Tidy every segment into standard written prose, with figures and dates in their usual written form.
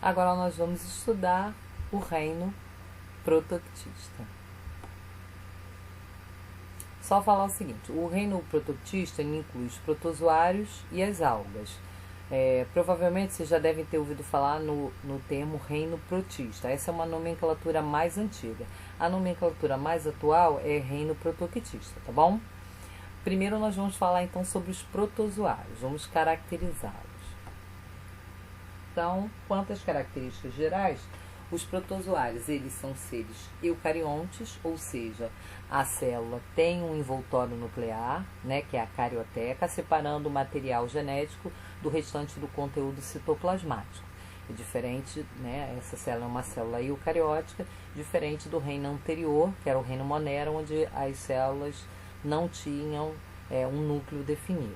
Agora nós vamos estudar o reino protoctista. Só falar o seguinte, o reino protoctista inclui os protozoários e as algas. Provavelmente vocês já devem ter ouvido falar no termo reino protista. Essa é uma nomenclatura mais antiga. A nomenclatura mais atual é reino protoctista, tá bom? Primeiro nós vamos falar então sobre os protozoários, vamos caracterizá-los. Então, quanto às características gerais, os protozoários, eles são seres eucariontes, ou seja, a célula tem um envoltório nuclear, né, que é a carioteca, separando o material genético do restante do conteúdo citoplasmático. É diferente, né, essa célula é uma célula eucariótica, diferente do reino anterior, que era o reino Monera, onde as células não tinham um núcleo definido.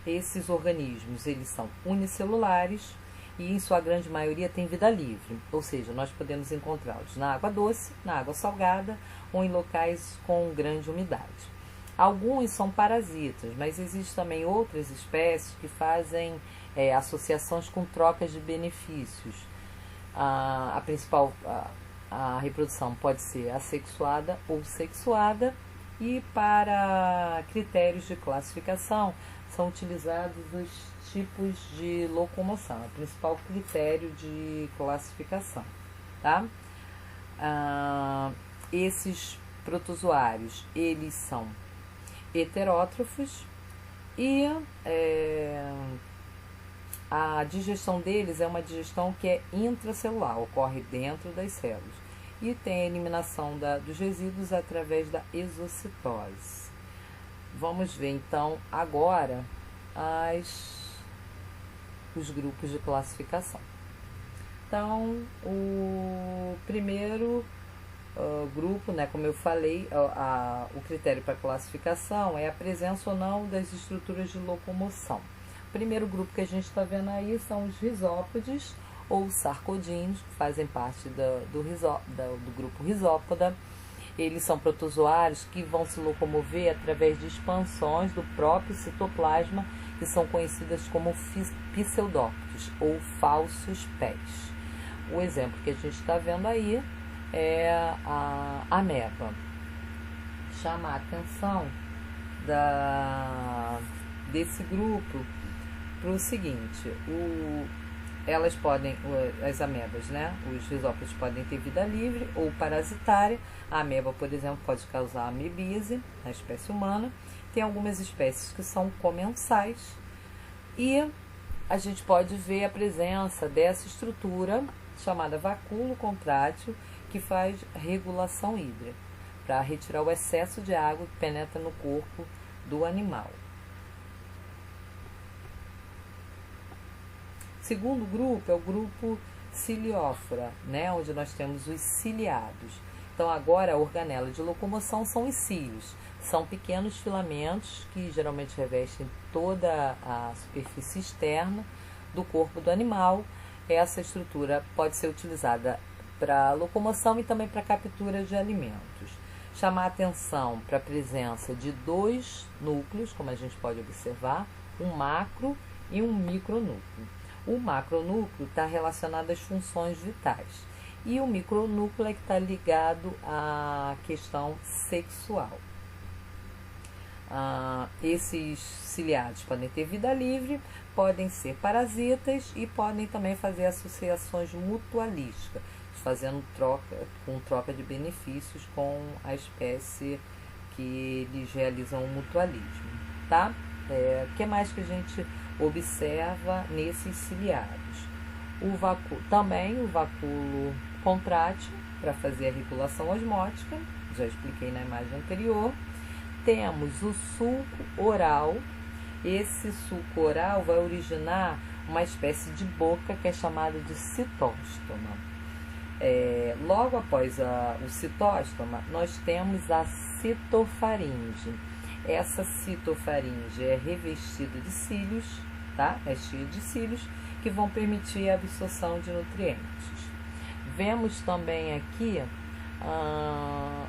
Esses organismos, eles são unicelulares, e em sua grande maioria tem vida livre, ou seja, nós podemos encontrá-los na água doce, na água salgada ou em locais com grande umidade. Alguns são parasitas, mas existem também outras espécies que fazem associações com trocas de benefícios. A principal, a reprodução pode ser assexuada ou sexuada, e para critérios de classificação são utilizados os tipos de locomoção, é o principal critério de classificação, tá? Esses protozoários, eles são heterótrofos e a digestão deles é uma digestão que é intracelular, ocorre dentro das células, e tem a eliminação dos resíduos através da exocitose. Vamos ver então agora os grupos de classificação. Então, o primeiro grupo, né, como eu falei, o critério para classificação é a presença ou não das estruturas de locomoção. O primeiro grupo que a gente está vendo aí são os risópodes ou sarcodíneos, que fazem parte do grupo risópoda. Eles são protozoários que vão se locomover através de expansões do próprio citoplasma, que são conhecidas como pseudópodes ou falsos pés. O exemplo que a gente está vendo aí é a ameba. Chama a atenção desse grupo para o seguinte, as amebas, né? Os risópodes podem ter vida livre ou parasitária. A ameba, por exemplo, pode causar amebise na espécie humana. Tem algumas espécies que são comensais. E a gente pode ver a presença dessa estrutura chamada vacúolo contrátil, que faz regulação hídrica, para retirar o excesso de água que penetra no corpo do animal. Segundo grupo é o grupo ciliófora, né, onde nós temos os ciliados. Então agora a organela de locomoção são os cílios. São pequenos filamentos que geralmente revestem toda a superfície externa do corpo do animal. Essa estrutura pode ser utilizada para locomoção e também para captura de alimentos. Chamar a atenção para a presença de dois núcleos, como a gente pode observar, um macro e um micronúcleo. O macronúcleo está relacionado às funções vitais e o micronúcleo é que está ligado à questão sexual. Esses ciliados podem ter vida livre, podem ser parasitas e podem também fazer associações mutualísticas, fazendo troca de benefícios com a espécie que eles realizam o mutualismo, tá? O que mais que a gente observa nesses ciliados? Também o vacúolo contrátil, para fazer a regulação osmótica, já expliquei na imagem anterior. Temos o sulco oral. Esse sulco oral vai originar uma espécie de boca que é chamada de citóstoma. Logo após o citóstoma, nós temos a citofaringe. Essa citofaringe é revestida de cílios, tá? É cheia de cílios que vão permitir a absorção de nutrientes. Vemos também aqui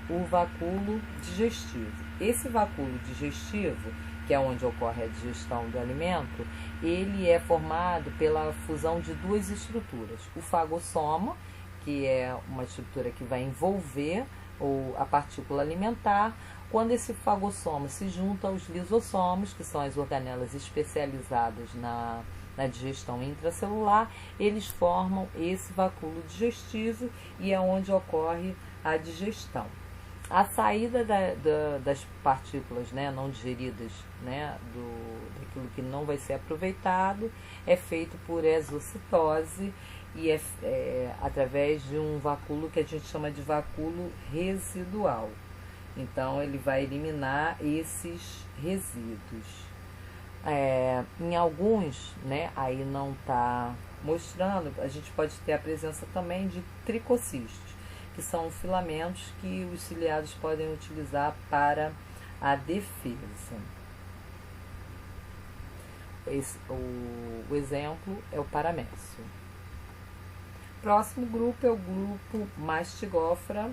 o vacúolo digestivo. Esse vacúolo digestivo que é onde ocorre a digestão do alimento, ele é formado pela fusão de duas estruturas. O fagossoma, que é uma estrutura que vai envolver a partícula alimentar. Quando esse fagossoma se junta aos lisossomos, que são as organelas especializadas na digestão intracelular, eles formam esse vacúolo digestivo e é onde ocorre a digestão. A saída das partículas, né, não digeridas, né, daquilo que não vai ser aproveitado, é feito por exocitose e é através de um vacúolo que a gente chama de vacúolo residual. Então, ele vai eliminar esses resíduos. Em alguns, né, aí não está mostrando, a gente pode ter a presença também de tricocistos, que são filamentos que os ciliados podem utilizar para a defesa. O exemplo é o paramécio. Próximo grupo é o grupo mastigófora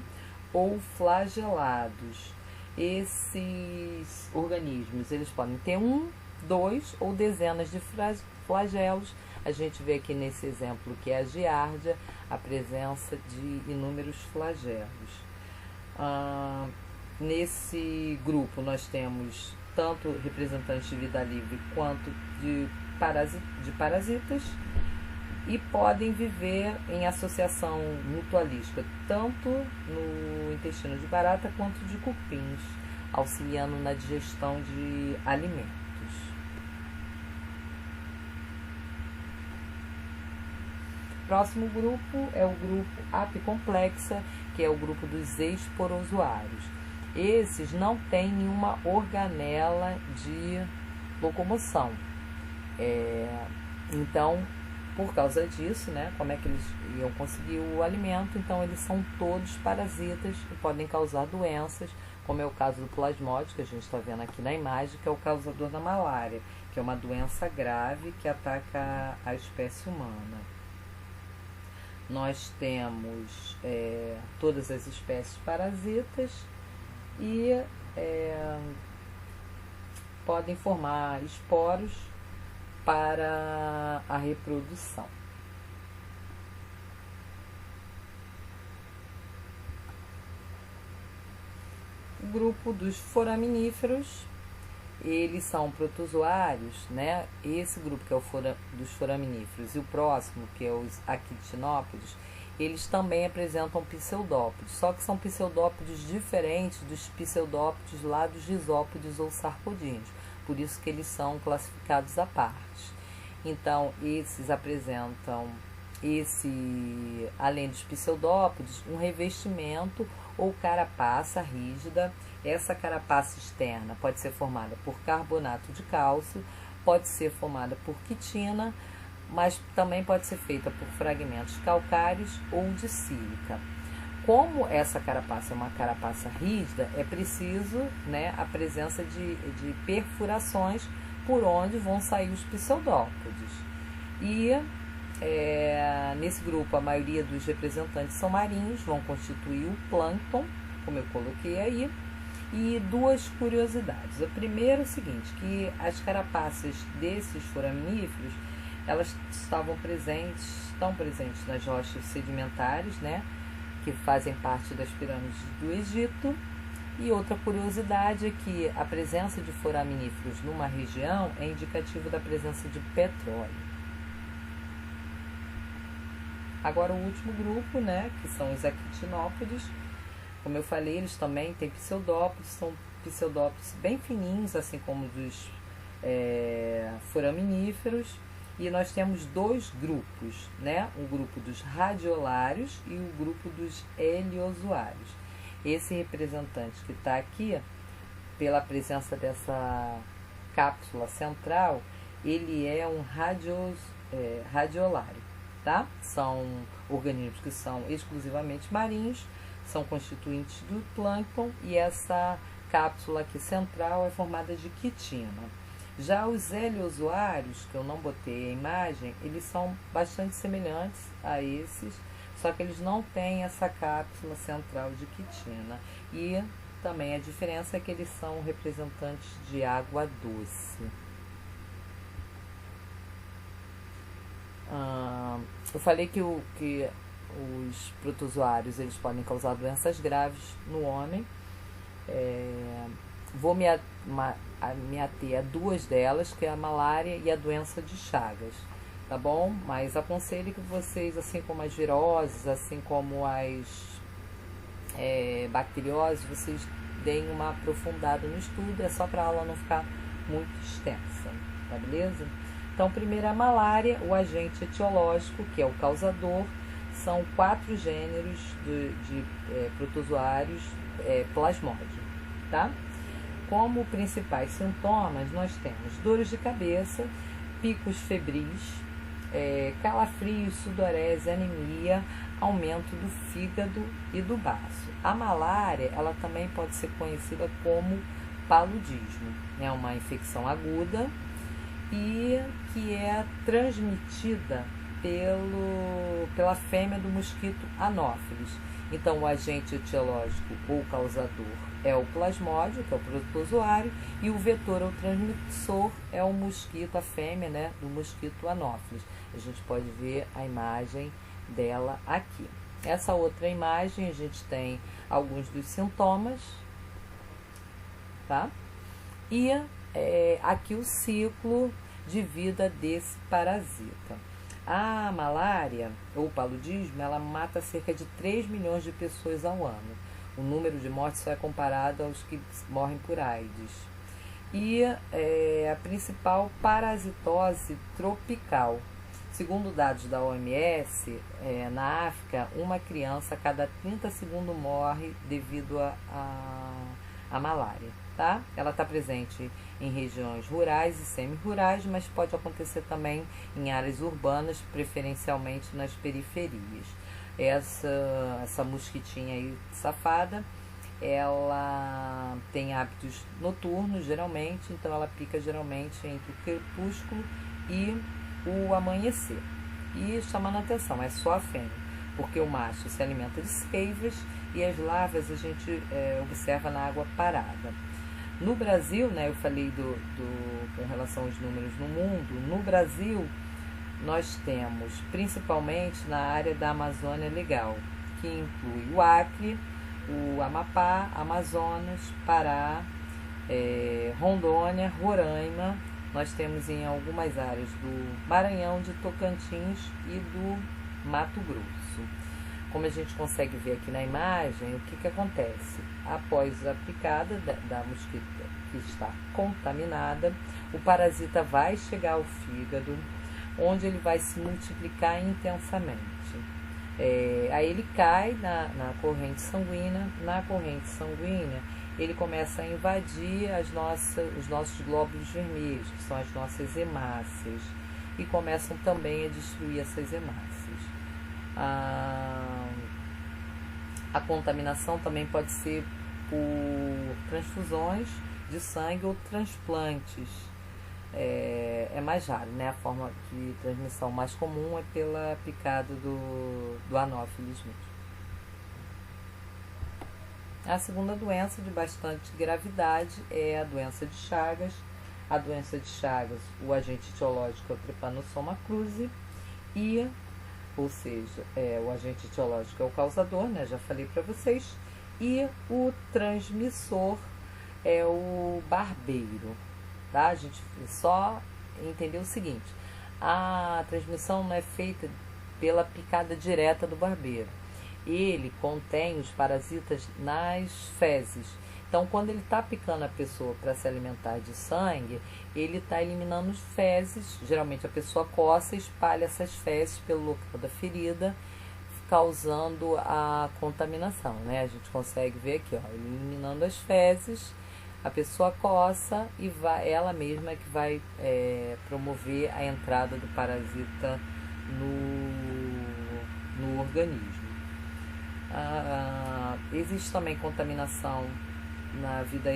ou flagelados. Esses organismos, eles podem ter 1, 2 ou dezenas de flagelos. A gente vê aqui nesse exemplo que é a giardia, a presença de inúmeros flagelos. Nesse grupo nós temos tanto representantes de vida livre quanto de parasitas e podem viver em associação mutualística, tanto no intestino de barata quanto de cupins, auxiliando na digestão de alimentos. Próximo grupo é o grupo apicomplexa, que é o grupo dos esporozoários. Esses não têm nenhuma organela de locomoção. Então, por causa disso, né, como é que eles iam conseguir o alimento? Então, eles são todos parasitas e podem causar doenças, como é o caso do plasmódio, que a gente está vendo aqui na imagem, que é o causador da malária, que é uma doença grave que ataca a espécie humana. Nós temos todas as espécies parasitas e podem formar esporos para a reprodução. O grupo dos foraminíferos, eles são protozoários, né? Esse grupo que é o dos foraminíferos e o próximo, que é os actinópodes, eles também apresentam pseudópodes, só que são pseudópodes diferentes dos pseudópodes lá dos rizópodes ou sarcodinos, por isso que eles são classificados à parte. Então, esses apresentam, além dos pseudópodes, um revestimento ou carapaça rígida. Essa carapaça externa pode ser formada por carbonato de cálcio, pode ser formada por quitina, mas também pode ser feita por fragmentos calcários ou de sílica. Como essa carapaça é uma carapaça rígida, é preciso, né, a presença de perfurações por onde vão sair os pseudópodes. E nesse grupo, a maioria dos representantes são marinhos, vão constituir o plâncton, como eu coloquei aí. E duas curiosidades. A primeira é o seguinte, que as carapaças desses foraminíferos, elas estão presentes nas rochas sedimentares, né, que fazem parte das pirâmides do Egito. E outra curiosidade é que a presença de foraminíferos numa região é indicativo da presença de petróleo. Agora o último grupo, né, que são os actinópodes. Como eu falei, eles também têm pseudópodes, são pseudópodes bem fininhos, assim como dos foraminíferos. E nós temos dois grupos, né? O grupo dos radiolários e o grupo dos heliozoários. Esse representante que está aqui, pela presença dessa cápsula central, ele é um radiolário, tá? São organismos que são exclusivamente marinhos, são constituintes do plâncton e essa cápsula aqui central é formada de quitina. Já os heliozoários, que eu não botei a imagem, eles são bastante semelhantes a esses, só que eles não têm essa cápsula central de quitina. E também a diferença é que eles são representantes de água doce. Eu falei que os protozoários eles podem causar doenças graves no homem. Vou me ater a duas delas, que é a malária e a doença de Chagas, tá bom? Mas aconselho que vocês, assim como as viroses, assim como as bacterioses, vocês deem uma aprofundada no estudo, é só para a aula não ficar muito extensa, tá beleza? Então, primeiro a malária, o agente etiológico, que é o causador, são 4 gêneros de protozoários plasmódio, tá? Como principais sintomas, nós temos dores de cabeça, picos febris, calafrios, sudorese, anemia, aumento do fígado e do baço. A malária, ela também pode ser conhecida como paludismo, é uma infecção aguda e que é transmitida pela fêmea do mosquito Anopheles. Então, o agente etiológico ou causador é o plasmódio, que é o protozoário, e o vetor ou transmissor é o mosquito, a fêmea, né, do mosquito Anopheles. A gente pode ver a imagem dela aqui. Essa outra imagem, a gente tem alguns dos sintomas, tá? E aqui o ciclo de vida desse parasita. A malária, ou paludismo, ela mata cerca de 3 milhões de pessoas ao ano. O número de mortes só é comparado aos que morrem por AIDS. E a principal parasitose tropical. Segundo dados da OMS, na África, uma criança a cada 30 segundos morre devido à malária. Tá? Ela está presente em regiões rurais e semi-rurais, mas pode acontecer também em áreas urbanas, preferencialmente nas periferias. Essa mosquitinha aí safada, ela tem hábitos noturnos, geralmente, então ela pica geralmente entre o crepúsculo e o amanhecer. E chamando a atenção, é só a fêmea, porque o macho se alimenta de seivas e as larvas a gente observa na água parada. No Brasil, né, eu falei com relação aos números no mundo, no Brasil nós temos principalmente na área da Amazônia Legal, que inclui o Acre, o Amapá, Amazonas, Pará, Rondônia, Roraima. Nós temos em algumas áreas do Maranhão, de Tocantins e do Mato Grosso. Como a gente consegue ver aqui na imagem, o que acontece? Após a picada da mosquita que está contaminada, o parasita vai chegar ao fígado, onde ele vai se multiplicar intensamente. Aí ele cai na corrente sanguínea. Na corrente sanguínea, ele começa a invadir os nossos glóbulos vermelhos, que são as nossas hemácias, e começam também a destruir essas hemácias. A contaminação também pode ser por transfusões de sangue ou transplantes. É mais raro, né? A forma de transmissão mais comum é pela picada do Anopheles mesmo. A segunda doença de bastante gravidade é a doença de Chagas. A doença de Chagas, o agente etiológico é o Trypanosoma cruzi, ou seja, o agente etiológico é o causador, né? Já falei para vocês. E o transmissor é o barbeiro, tá? A gente só entendeu o seguinte: a transmissão não é feita pela picada direta do barbeiro. Ele contém os parasitas nas fezes. Então, quando ele está picando a pessoa para se alimentar de sangue, ele está eliminando as fezes. Geralmente a pessoa coça e espalha essas fezes pelo local da ferida, causando a contaminação, né? A gente consegue ver aqui, ó, eliminando as fezes, a pessoa coça e ela mesma é que vai promover a entrada do parasita no organismo. Existe também contaminação na vida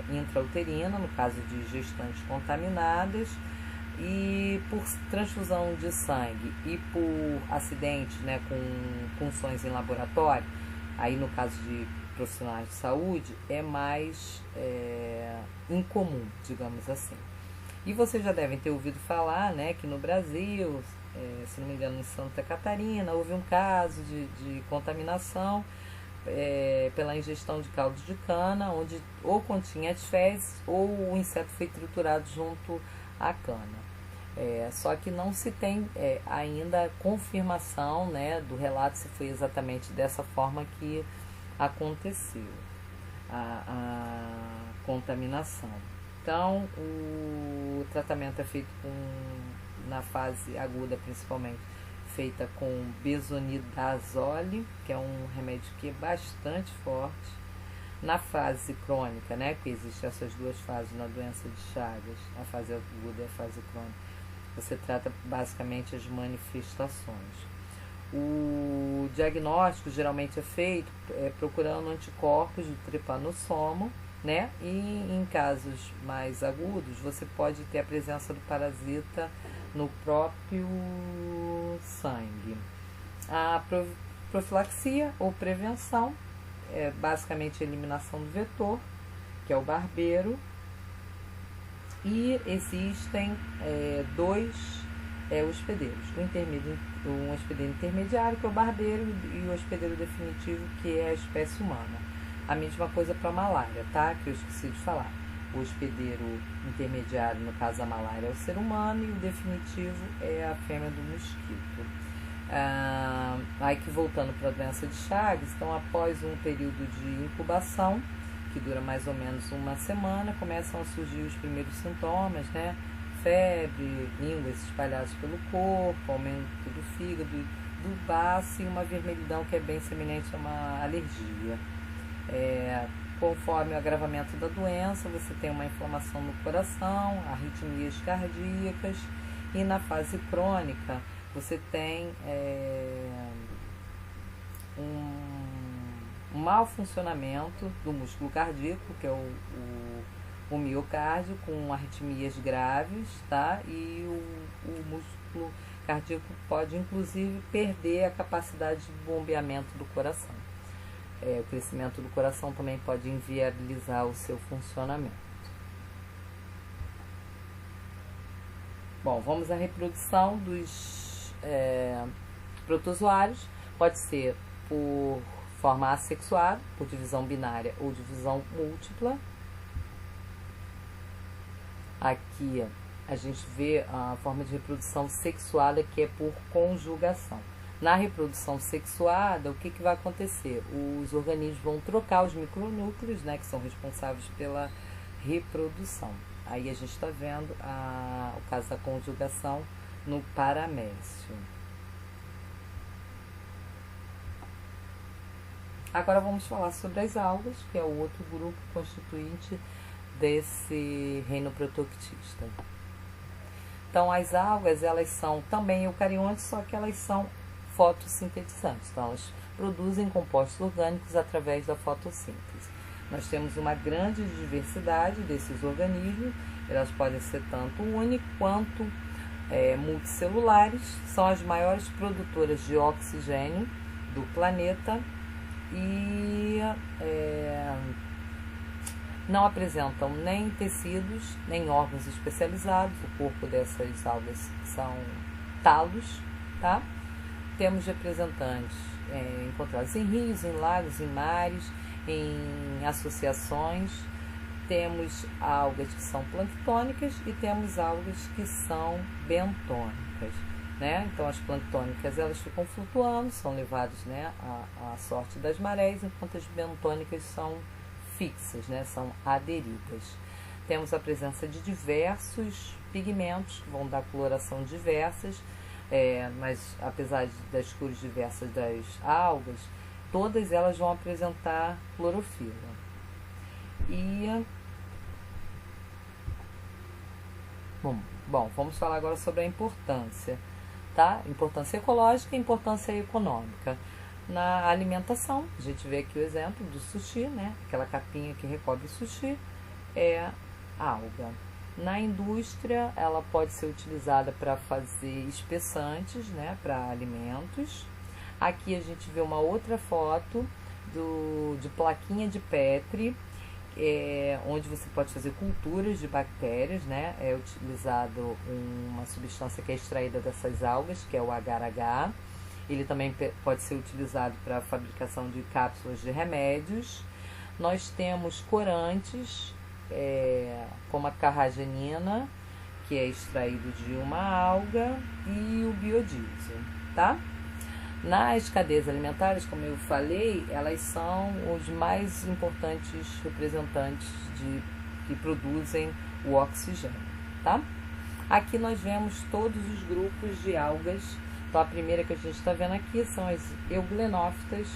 intrauterina, no caso de gestantes contaminadas, e por transfusão de sangue e por acidente, né, com punções em laboratório. Aí no caso de profissionais de saúde é mais incomum, digamos assim. E vocês já devem ter ouvido falar, né, que no Brasil, se não me engano, em Santa Catarina, houve um caso de contaminação pela ingestão de caldo de cana, onde ou continha as fezes ou o inseto foi triturado junto à cana. Só que não se tem ainda confirmação, né, do relato se foi exatamente dessa forma que aconteceu a contaminação. Então, o tratamento é feito na fase aguda, principalmente, feita com besonidazole, que é um remédio que é bastante forte. Na fase crônica, né, que existem essas duas fases na doença de Chagas, a fase aguda e a fase crônica, você trata basicamente as manifestações. O diagnóstico geralmente é feito procurando anticorpos do trepanossomo, né? E em casos mais agudos, você pode ter a presença do parasita no próprio sangue. A profilaxia ou prevenção é basicamente a eliminação do vetor, que é o barbeiro, e existem dois hospedeiros, um hospedeiro intermediário, que é o barbeiro, e o hospedeiro definitivo, que é a espécie humana. A mesma coisa para a malária, tá? Que eu esqueci de falar. O hospedeiro intermediário, no caso a malária, é o ser humano, e o definitivo é a fêmea do mosquito. Aí que voltando para a doença de Chagas, então após um período de incubação, que dura mais ou menos uma semana, começam a surgir os primeiros sintomas, né? Febre, línguas espalhadas pelo corpo, aumento do fígado, do baço e uma vermelhidão que é bem semelhante a uma alergia. Conforme o agravamento da doença, você tem uma inflamação no coração, arritmias cardíacas, e na fase crônica você tem um mau funcionamento do músculo cardíaco, que é o miocárdio, com arritmias graves, tá? E o músculo cardíaco pode inclusive perder a capacidade de bombeamento do coração. O crescimento do coração também pode inviabilizar o seu funcionamento. Bom, vamos à reprodução dos protozoários. Pode ser por forma assexuada, por divisão binária ou divisão múltipla. Aqui a gente vê a forma de reprodução sexuada, que é por conjugação. Na reprodução sexuada, o que vai acontecer? Os organismos vão trocar os micronúcleos, né, que são responsáveis pela reprodução. Aí a gente está vendo o caso da conjugação no paramécio. Agora vamos falar sobre as algas, que é o outro grupo constituinte desse reino protoctista. Então, as algas, elas são também eucariontes, só que elas são fotossintetizantes. Então, elas produzem compostos orgânicos através da fotossíntese. Nós temos uma grande diversidade desses organismos. Elas podem ser tanto únicos quanto multicelulares. São as maiores produtoras de oxigênio do planeta e não apresentam nem tecidos, nem órgãos especializados. O corpo dessas algas são talos, tá? Temos representantes encontrados em rios, em lagos, em mares, em associações. Temos algas que são planctônicas e temos algas que são bentônicas, né? Então, as planctônicas, elas ficam flutuando, são levadas, né, à sorte das marés, enquanto as bentônicas são fixas, né, são aderidas. Temos a presença de diversos pigmentos que vão dar coloração diversas, mas apesar das cores diversas das algas, todas elas vão apresentar clorofila. E bom, vamos falar agora sobre a importância, tá? Importância ecológica e importância econômica. Na alimentação, a gente vê aqui o exemplo do sushi, né? Aquela capinha que recobre o sushi é alga. Na indústria, ela pode ser utilizada para fazer espessantes, né? Para alimentos. Aqui a gente vê uma outra foto de plaquinha de Petri, onde você pode fazer culturas de bactérias, né? É utilizado uma substância que é extraída dessas algas, que é o agar-agar. Ele também pode ser utilizado para a fabricação de cápsulas de remédios. Nós temos corantes, como a carragenina, que é extraído de uma alga, e o biodiesel, tá? Nas cadeias alimentares, como eu falei, elas são os mais importantes representantes que produzem o oxigênio, tá? Aqui nós vemos todos os grupos de algas. Então, a primeira que a gente está vendo aqui são as euglenófitas,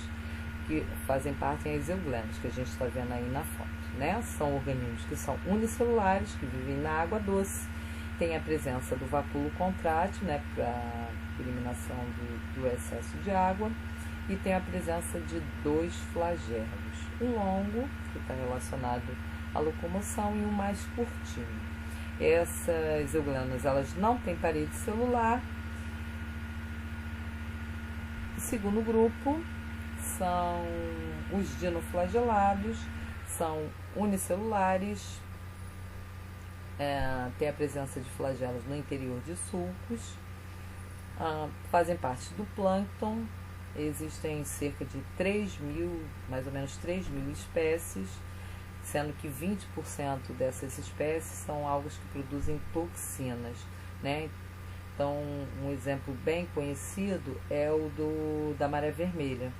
que fazem parte das euglenas, que a gente está vendo aí na foto, né? São organismos que são unicelulares, que vivem na água doce. Tem a presença do vacúolo contrátil, né, para eliminação do excesso de água. E tem a presença de 2 flagelos. Um longo, que está relacionado à locomoção, e um mais curtinho. Essas euglenas, elas não têm parede celular. O segundo grupo são os dinoflagelados, são unicelulares, tem a presença de flagelos no interior de sulcos, fazem parte do plâncton. Existem cerca de 3.000, mais ou menos 3.000 espécies, sendo que 20% dessas espécies são algas que produzem toxinas, né? Então, um exemplo bem conhecido é o da maré vermelha.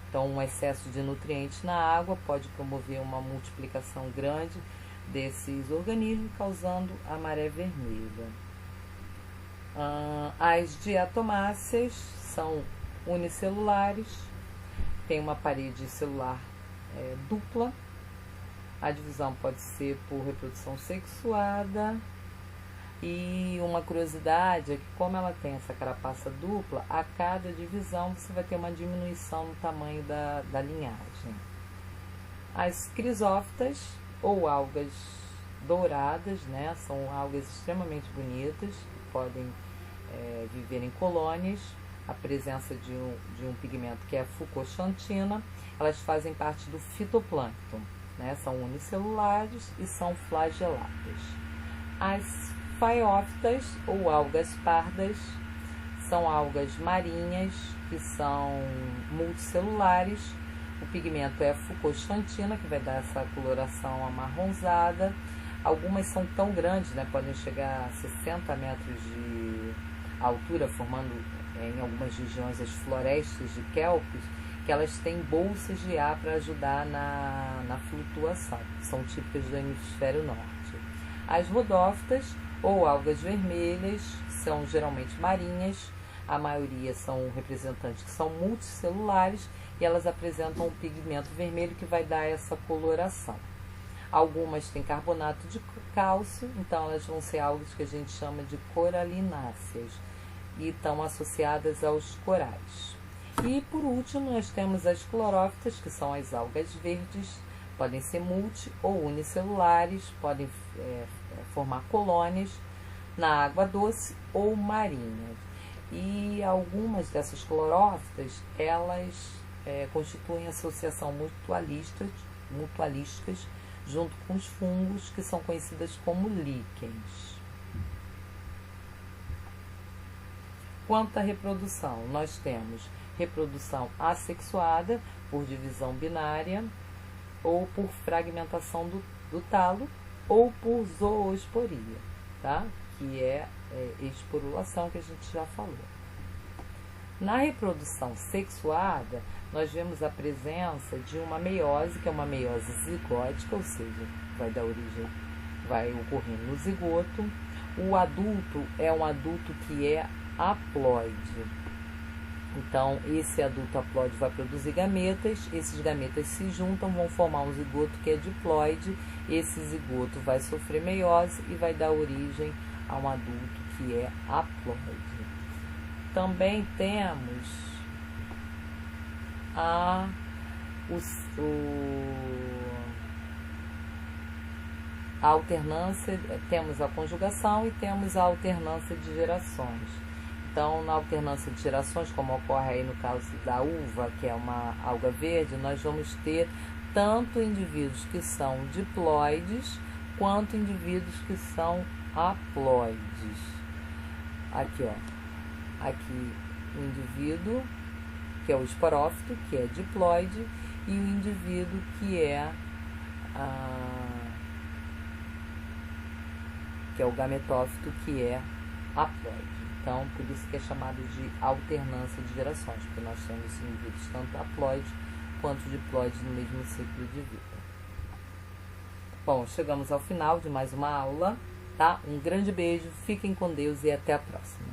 Então, um excesso de nutrientes na água pode promover uma multiplicação grande desses organismos, causando a maré vermelha. As diatomáceas são unicelulares, tem uma parede celular dupla. A divisão pode ser por reprodução sexuada. E uma curiosidade é que, como ela tem essa carapaça dupla, a cada divisão você vai ter uma diminuição no tamanho da linhagem. As crisófitas, ou algas douradas, né, são algas extremamente bonitas, que podem viver em colônias. A presença de um pigmento que é a fucoxantina. Elas fazem parte do fitoplâncton, né, são unicelulares e são flageladas. As faiófitas, ou algas pardas, são algas marinhas que são multicelulares. O pigmento é a fucoxantina, que vai dar essa coloração amarronzada. Algumas são tão grandes, né, podem chegar a 60 metros de altura, formando em algumas regiões as florestas de kelpis, que elas têm bolsas de ar para ajudar na flutuação. São típicas do hemisfério norte. As rodófitas, ou algas vermelhas, são geralmente marinhas. A maioria são representantes que são multicelulares e elas apresentam um pigmento vermelho que vai dar essa coloração. Algumas têm carbonato de cálcio, então elas vão ser algas que a gente chama de coralináceas e estão associadas aos corais. E por último nós temos as clorófitas, que são as algas verdes, podem ser multi ou unicelulares, podem formar colônias na água doce ou marinha. E algumas dessas clorófitas, elas constituem associação mutualísticas junto com os fungos, que são conhecidas como líquens. Quanto à reprodução, nós temos reprodução assexuada, por divisão binária, ou por fragmentação do talo, ou por zoosporia, tá? Que é esporulação, que a gente já falou. Na reprodução sexuada, nós vemos a presença de uma meiose, que é uma meiose zigótica, ou seja, vai ocorrer no zigoto. O adulto é um adulto que é haploide. Então, esse adulto haploide vai produzir gametas, esses gametas se juntam, vão formar um zigoto que é diploide, esse zigoto vai sofrer meiose e vai dar origem a um adulto que é haploide. Também temos a alternância, temos a conjugação e temos a alternância de gerações. Então, na alternância de gerações, como ocorre aí no caso da uva, que é uma alga verde, nós vamos ter tanto indivíduos que são diploides, quanto indivíduos que são haploides. Aqui, ó, aqui o indivíduo que é o esporófito, que é diploide, e o indivíduo que é o gametófito, que é haploide. Então, por isso que é chamado de alternância de gerações, porque nós temos indivíduos tanto haploides quanto diploides no mesmo ciclo de vida. Bom, chegamos ao final de mais uma aula, tá? Um grande beijo, fiquem com Deus e até a próxima.